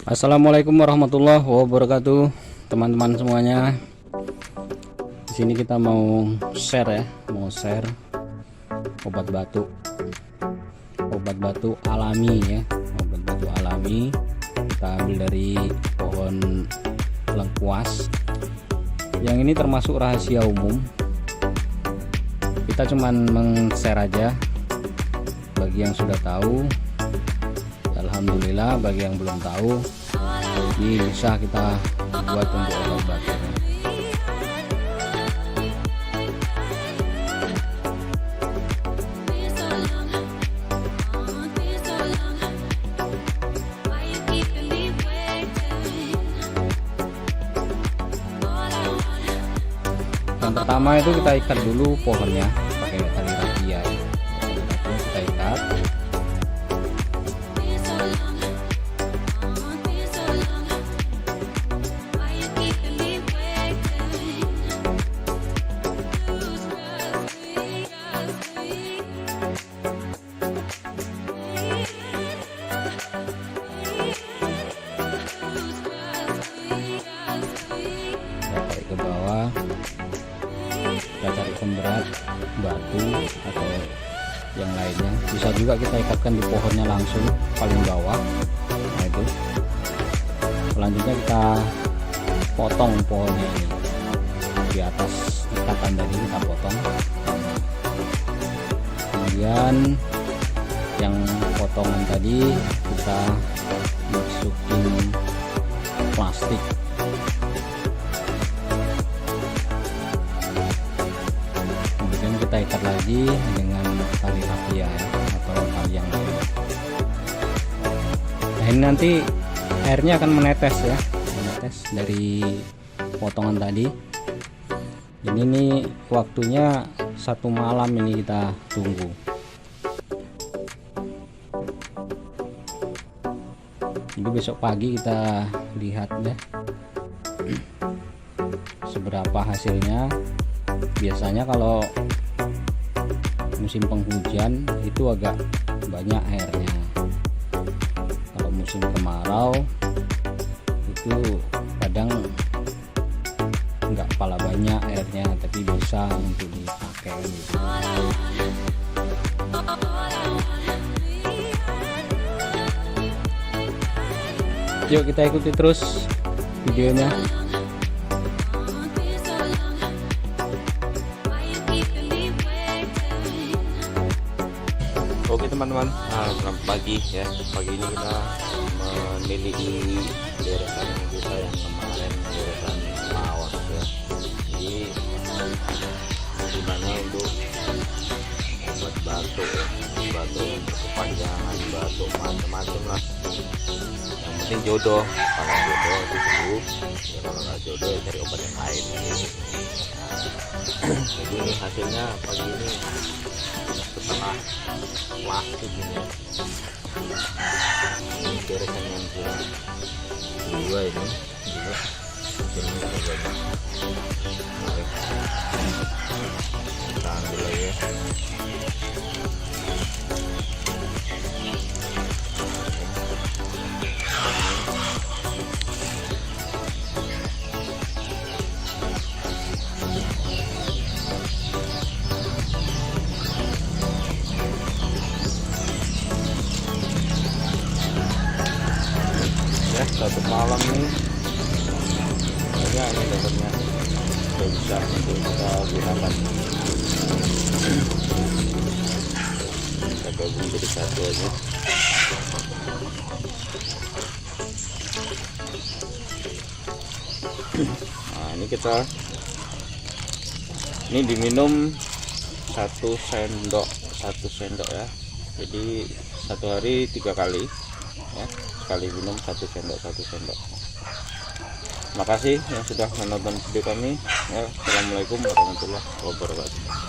Assalamualaikum warahmatullahi wabarakatuh, teman-teman semuanya. Di sini kita mau share obat batu alami ya. Obat batu alami kita ambil dari pohon lengkuas. Yang ini termasuk rahasia umum. Kita cuman meng-share aja bagi yang sudah tahu. Alhamdulillah, bagi yang belum tahu ini bisa kita buat untuk obat batu. Yang pertama itu kita ikat dulu pohonnya pakai tali rafia. Kita ikat. Tarik ke bawah, kita cari pemberat batu atau yang lainnya. Bisa juga kita ikatkan di pohonnya langsung paling bawah. Nah itu. Selanjutnya kita potong pohonnya ini di atas ikatan tadi, kita potong. Kemudian yang potongan tadi kita masukin plastik. Kemudian kita ikat lagi dengan tali rafia ya, atau tali yang lain. Nah, ini nanti airnya akan menetes ya, menetes dari potongan tadi. Ini nih waktunya 1 malam ini kita tunggu. Jadi besok pagi kita lihat deh seberapa hasilnya. Biasanya kalau musim penghujan itu agak banyak airnya. Kalau musim kemarau itu kadang nggak pala banyak airnya, tapi bisa untuk dipakai gitu. Yuk kita ikuti terus videonya. Oke teman-teman, selamat pagi ya. Pagi ini kita meneliti deresan kita yang kemarin, deresan lawas ya. Jadi gimana untuk obat batuk untuk kepanjangan batuk macam-macam lah. Yang penting jodoh, kalau jodoh itu sembuh ya, kalau nggak jodoh ya cari obat yang lain gitu. Jadi hasilnya pagi ini setengah plastik ini, deresan yang dua ini juga hasilnya banyak. Baik, kita ambil lagi ya. Satu malam nih banyak ini dapatnya, sudah bisa untuk kita gunakan. Kita gabung jadi satu aja. Nah ini diminum 1 sendok ya. Jadi satu hari 3 kali ya, sekali minum 1 sendok. Terima kasih yang sudah menonton video kami ya. Assalamualaikum warahmatullahi wabarakatuh.